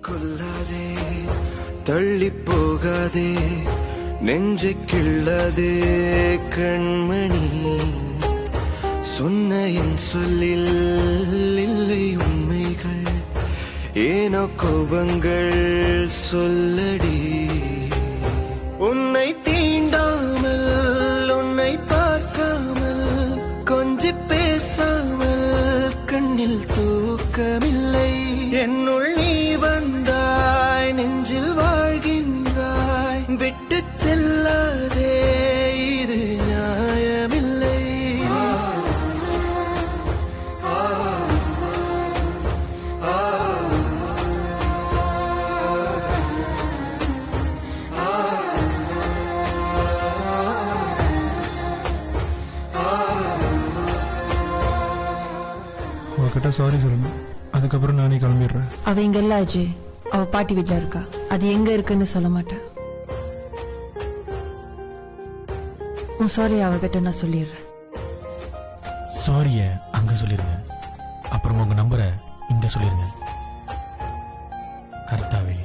கொல்லாதே தள்ளி போகாதே நெஞ்சை கிள்ளாதே கண்மணி சொன்ன என் சொல்லில் இல்லை உண்மைகள் ஏனோ கோபங்கள் சொல்லடி உன்னை தீண்டாமல் உன்னை பார்க்காமல் கொஞ்சி பேசாமல் கண்ணில் தூக்கமில்லை என்னுள் நீ வந்தாய் நெஞ்சில் வாழ்கின்றாய் விட்டு செல்லாதே இது நியாயமில்லை உங்ககிட்ட சாரி சொல்லணும், அதுக்கப்புறம் நானே கிளம்பிடுறேன். அவ இங்க இல்ல அஜய், அவ பாட்டி வீட்டுல இருக்கா. அது எங்க இருக்குன்னு சொல்ல மாட்டேன். உன் சாரி அவகிட்ட நான் சொல்லிடுறேன். சாரிய அங்க சொல்லிருங்க, அப்புறம் உங்க நம்பரை இங்க சொல்லிருங்க. கர்த்தாவே.